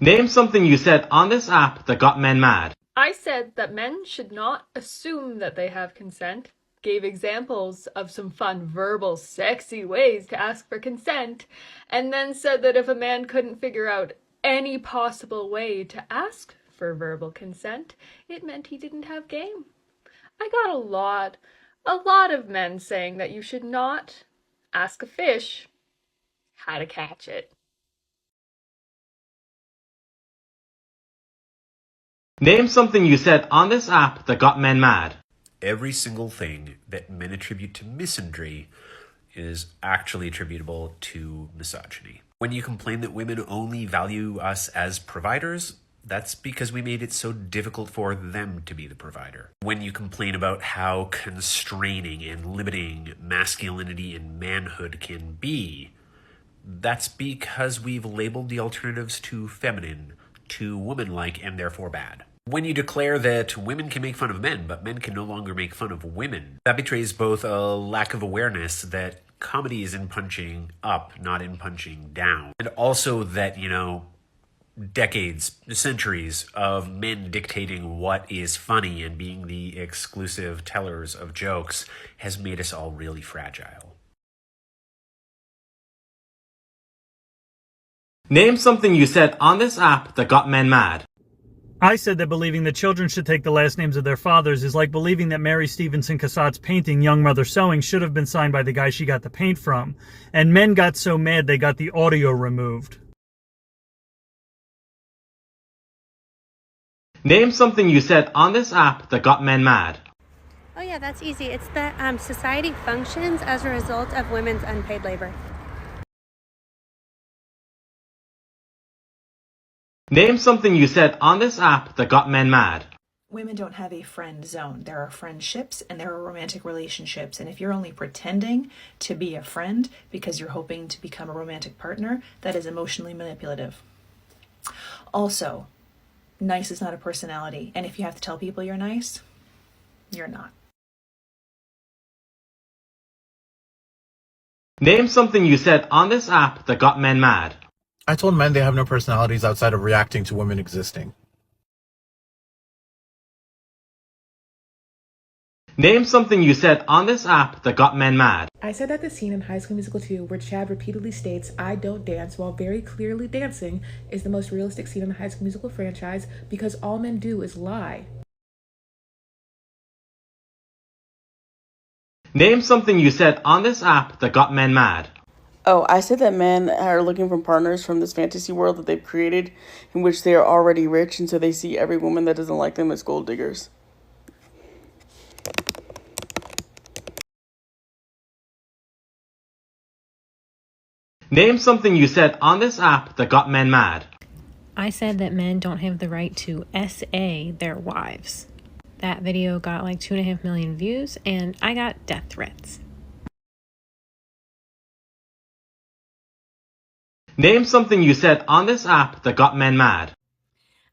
Name something you said on this app that got men mad. I said that men should not assume that they have consent, gave examples of some fun, verbal, sexy ways to ask for consent, and then said that if a man couldn't figure out any possible way to ask for verbal consent, it meant he didn't have game. I got a lot of men saying that you should not ask a fish how to catch it. Name something you said on this app that got men mad. Every single thing that men attribute to misandry is actually attributable to misogyny. When you complain that women only value us as providers, that's because we made it so difficult for them to be the provider. When you complain about how constraining and limiting masculinity and manhood can be, that's because we've labeled the alternatives to feminine, to woman-like, and therefore bad. When you declare that women can make fun of men, but men can no longer make fun of women, that betrays both a lack of awareness that comedy is in punching up, not in punching down, and also that, decades, centuries of men dictating what is funny and being the exclusive tellers of jokes has made us all really fragile. Name something you said on this app that got men mad. I said that believing that children should take the last names of their fathers is like believing that Mary Stevenson Cassatt's painting, Young Mother Sewing, should have been signed by the guy she got the paint from. And men got so mad they got the audio removed. Name something you said on this app that got men mad. Oh yeah, that's easy. It's that society functions as a result of women's unpaid labor. Name something you said on this app that got men mad. Women don't have a friend zone. There are friendships and there are romantic relationships. And if you're only pretending to be a friend because you're hoping to become a romantic partner, that is emotionally manipulative. Also, nice is not a personality. And if you have to tell people you're nice, you're not. Name something you said on this app that got men mad. I told men they have no personalities outside of reacting to women existing. Name something you said on this app that got men mad. I said that the scene in High School Musical 2 where Chad repeatedly states, "I don't dance," while very clearly dancing, is the most realistic scene in the High School Musical franchise because all men do is lie. Name something you said on this app that got men mad. Oh, I said that men are looking for partners from this fantasy world that they've created in which they are already rich, and so they see every woman that doesn't like them as gold diggers. Name something you said on this app that got men mad. I said that men don't have the right to SA their wives. That video got like 2.5 million views, and I got death threats. Name something you said on this app that got men mad.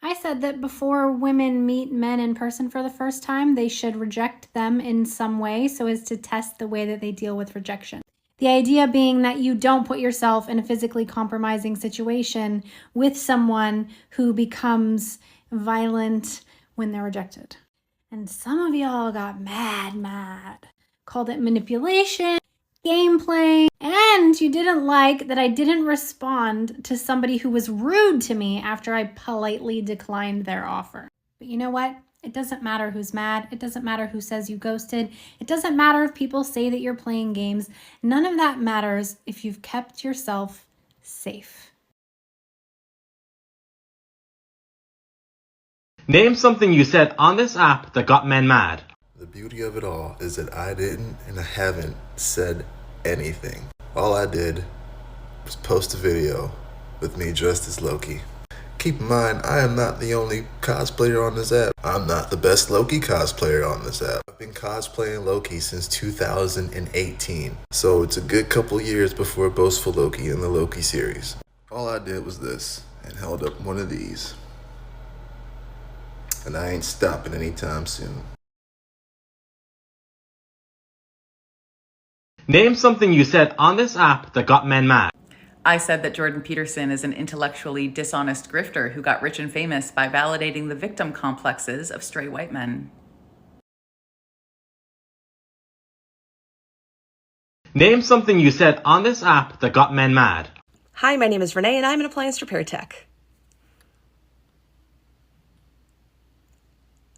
I said that before women meet men in person for the first time, they should reject them in some way so as to test the way that they deal with rejection. The idea being that you don't put yourself in a physically compromising situation with someone who becomes violent when they're rejected. And some of y'all got mad, called it manipulation, gameplay, and you didn't like that I didn't respond to somebody who was rude to me after I politely declined their offer. But you know what? It doesn't matter who's mad. It doesn't matter who says you ghosted. It doesn't matter if people say that you're playing games. None of that matters if you've kept yourself safe. Name something you said on this app that got men mad. The beauty of it all is that I didn't and I haven't said anything. All I did was post a video with me dressed as Loki. Keep in mind, I am not the only cosplayer on this app. I'm not the best Loki cosplayer on this app. I've been cosplaying Loki since 2018, so it's a good couple years before Boastful Loki in the Loki series. All I did was this, and held up one of these. And I ain't stopping anytime soon. Name something you said on this app that got men mad. I said that Jordan Peterson is an intellectually dishonest grifter who got rich and famous by validating the victim complexes of straight white men. Name something you said on this app that got men mad. Hi, my name is Renee, and I'm an appliance repair tech.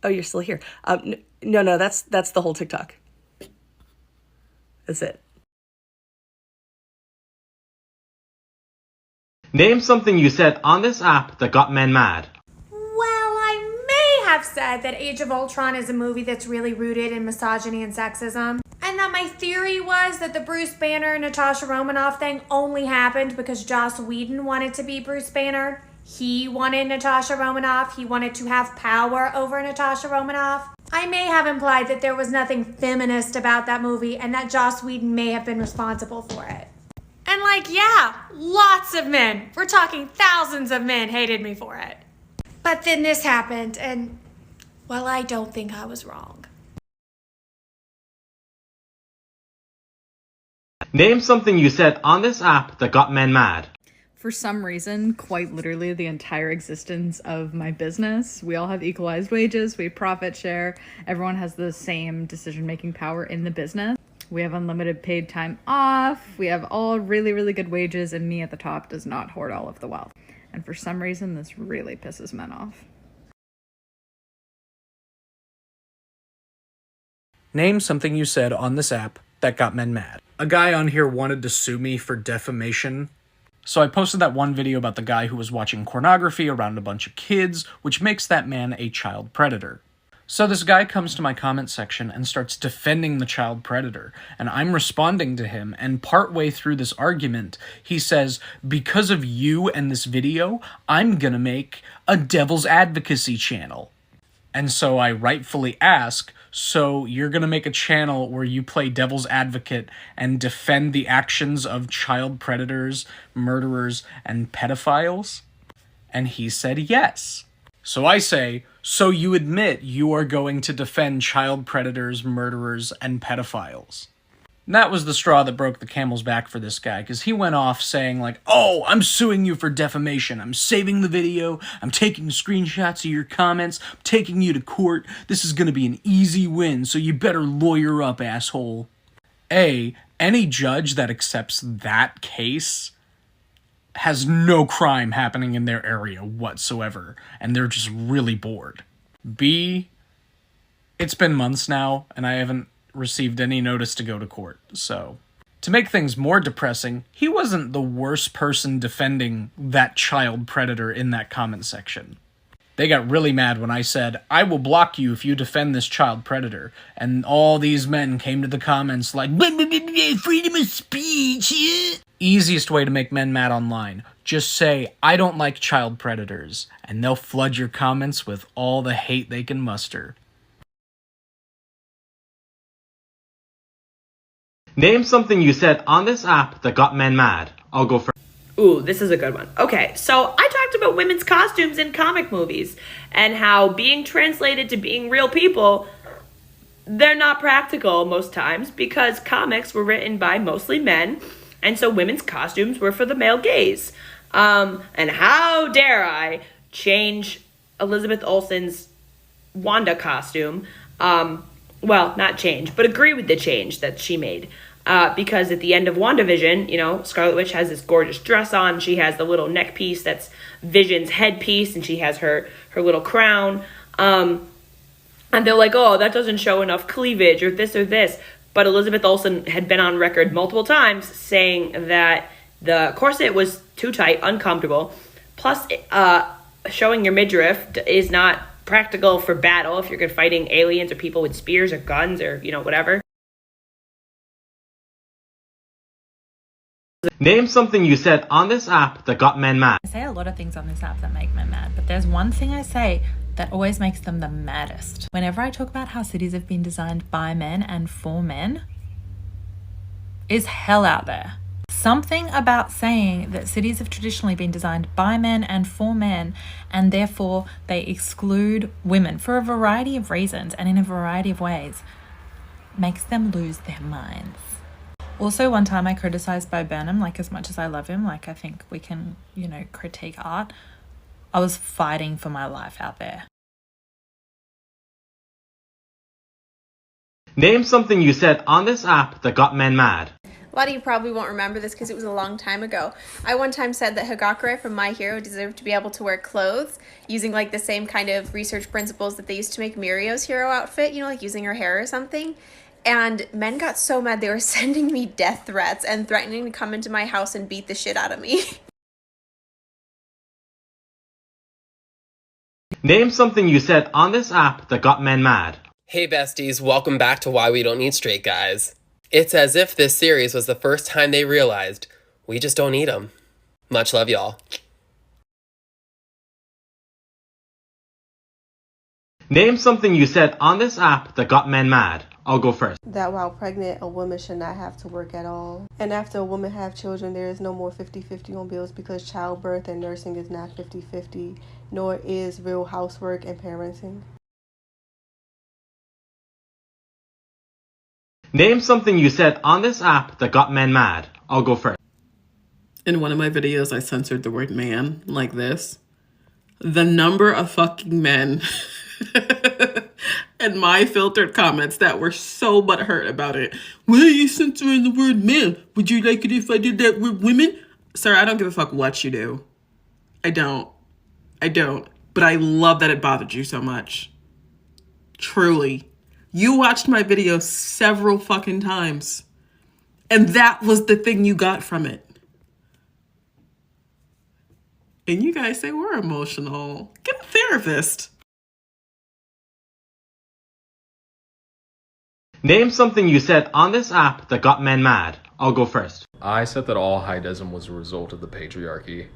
Oh, you're still here. No, that's the whole TikTok. That's it. Name something you said on this app that got men mad. Well, I may have said that Age of Ultron is a movie that's really rooted in misogyny and sexism. And that my theory was that the Bruce Banner Natasha Romanoff thing only happened because Joss Whedon wanted to be Bruce Banner. He wanted Natasha Romanoff. He wanted to have power over Natasha Romanoff. I may have implied that there was nothing feminist about that movie and that Joss Whedon may have been responsible for it. And yeah, lots of men, we're talking thousands of men hated me for it. But then this happened and, well, I don't think I was wrong. Name something you said on this app that got men mad. For some reason, quite literally the entire existence of my business, we all have equalized wages, we profit share, everyone has the same decision-making power in the business. We have unlimited paid time off, we have all really, really good wages, and me at the top does not hoard all of the wealth. And for some reason, this really pisses men off. Name something you said on this app that got men mad. A guy on here wanted to sue me for defamation. So I posted that one video about the guy who was watching pornography around a bunch of kids, which makes that man a child predator. So this guy comes to my comment section and starts defending the child predator, and I'm responding to him, and partway through this argument, he says, because of you and this video, I'm gonna make a devil's advocacy channel. And so I rightfully ask, so you're gonna make a channel where you play devil's advocate and defend the actions of child predators, murderers, and pedophiles? And he said yes. So I say, so you admit you are going to defend child predators, murderers, and pedophiles? And that was the straw that broke the camel's back for this guy, because he went off saying oh, I'm suing you for defamation, I'm saving the video, I'm taking screenshots of your comments, I'm taking you to court, this is gonna be an easy win, so you better lawyer up, asshole. Any judge that accepts that case has no crime happening in their area whatsoever, and they're just really bored. B, it's been months now, and I haven't received any notice to go to court, so. To make things more depressing, he wasn't the worst person defending that child predator in that comment section. They got really mad when I said, I will block you if you defend this child predator, and all these men came to the comments like, freedom of speech. Easiest way to make men mad online, just say, I don't like child predators, and they'll flood your comments with all the hate they can muster. Name something you said on this app that got men mad. I'll go first. Ooh, this is a good one. Okay, so I talked about women's costumes in comic movies and how being translated to being real people, they're not practical most times because comics were written by mostly men, and so women's costumes were for the male gaze. And how dare I change Elizabeth Olsen's Wanda costume? Well, not change, but agree with the change that she made. Because at the end of WandaVision, Scarlet Witch has this gorgeous dress on. She has the little neck piece that's Vision's headpiece, and she has her little crown. And they're like, oh, that doesn't show enough cleavage or this or this. But Elizabeth Olsen had been on record multiple times saying that the corset was too tight, uncomfortable. Plus, showing your midriff is not practical for battle if you're fighting aliens or people with spears or guns or, whatever. Name something you said on this app that got men mad. I say a lot of things on this app that make men mad, but there's one thing I say that always makes them the maddest. Whenever I talk about how cities have been designed by men and for men, is hell out there. Something about saying that cities have traditionally been designed by men and for men, and therefore they exclude women for a variety of reasons and in a variety of ways, makes them lose their minds. Also, one time I criticized Bo Burnham, like, as much as I love him, like, I think we can, you know, critique art. I was fighting for my life out there. Name something you said on this app that got men mad. A lot of you probably won't remember this because it was a long time ago. I one time said that Hagakure from My Hero deserved to be able to wear clothes using like the same kind of research principles that they used to make Mirio's hero outfit, you know, like using her hair or something. And men got so mad they were sending me death threats and threatening to come into my house and beat the shit out of me. Name something you said on this app that got men mad. Hey besties, welcome back to Why We Don't Need Straight Guys. It's as if this series was the first time they realized we just don't need them. Much love, y'all. Name something you said on this app that got men mad. I'll go first. That while pregnant, a woman should not have to work at all. And after a woman have children, there is no more 50-50 on bills because childbirth and nursing is not 50-50, nor is real housework and parenting. Name something you said on this app that got men mad. I'll go first. In one of my videos, I censored the word man like this. The number of fucking men and my filtered comments that were so butthurt about it. Why are you censoring the word man? Would you like it if I did that with women? Sir, I don't give a fuck what you do. I don't. But I love that it bothered you so much. Truly. You watched my video several fucking times. And that was the thing you got from it. And you guys say we're emotional. Get a therapist. Name something you said on this app that got men mad. I'll go first. I said that all heighdism was a result of the patriarchy.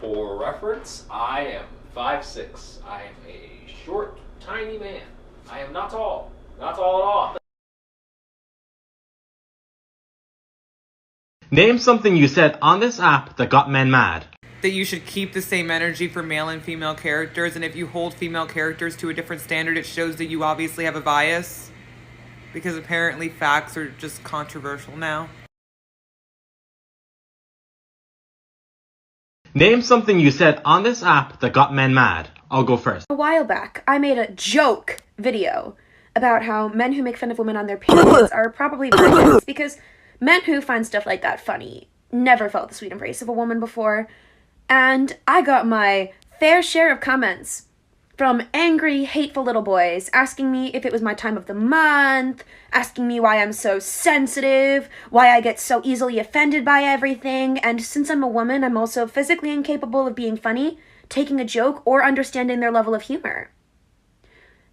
For reference, I am 5'6". I am a short, tiny man. I am not tall. Not tall at all. Name something you said on this app that got men mad. That you should keep the same energy for male and female characters, and if you hold female characters to a different standard, it shows that you obviously have a bias. Because apparently facts are just controversial now. Name something you said on this app that got men mad. I'll go first. A while back, I made a joke video about how men who make fun of women on their periods are probably virgins, because men who find stuff like that funny never felt the sweet embrace of a woman before. And I got my fair share of comments from angry, hateful little boys asking me if it was my time of the month, asking me why I'm so sensitive, why I get so easily offended by everything, and since I'm a woman, I'm also physically incapable of being funny, taking a joke, or understanding their level of humor.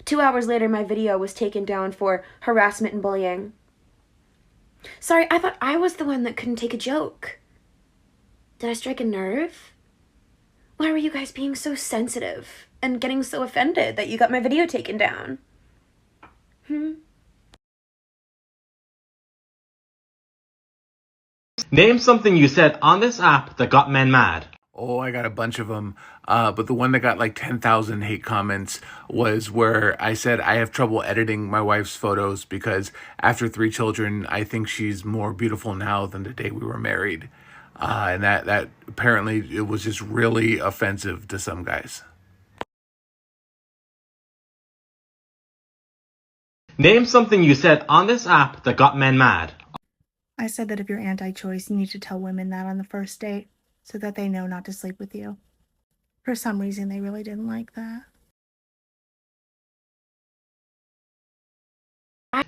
2 hours later, my video was taken down for harassment and bullying. Sorry, I thought I was the one that couldn't take a joke. Did I strike a nerve? Why were you guys being so sensitive and getting so offended that you got my video taken down? Name something you said on this app that got men mad. Oh, I got a bunch of them. But the one that got like 10,000 hate comments was where I said I have trouble editing my wife's photos because after 3 children, I think she's more beautiful now than the day we were married. And that apparently it was just really offensive to some guys. Name something you said on this app that got men mad. I said that if you're anti-choice, you need to tell women that on the first date so that they know not to sleep with you. For some reason, they really didn't like that.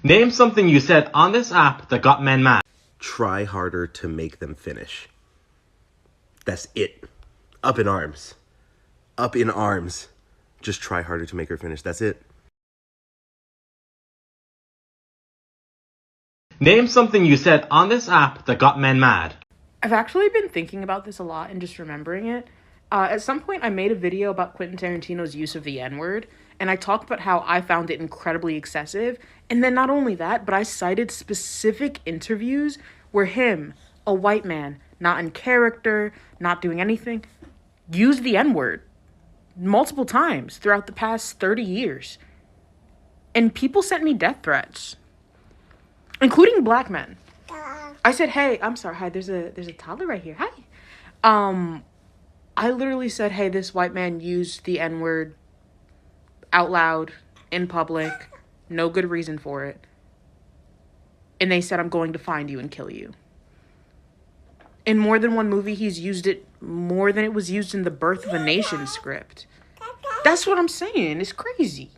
Name something you said on this app that got men mad. Try harder to make them finish. That's it. Up in arms. Up in arms. Just try harder to make her finish. That's it. Name something you said on this app that got men mad. I've actually been thinking about this a lot and just remembering it. At some point, I made a video about Quentin Tarantino's use of the N-word, and I talked about how I found it incredibly excessive. And then not only that, but I cited specific interviews where him, a white man, not in character, not doing anything, used the N-word multiple times throughout the past 30 years. And people sent me death threats, including black men. I said, hey, I'm sorry. Hi, there's a toddler right here. Hi. I literally said, hey, this white man used the N-word out loud in public. No good reason for it. And they said, I'm going to find you and kill you. In more than one movie, he's used it more than it was used in the Birth of a Nation script. That's what I'm saying. It's crazy.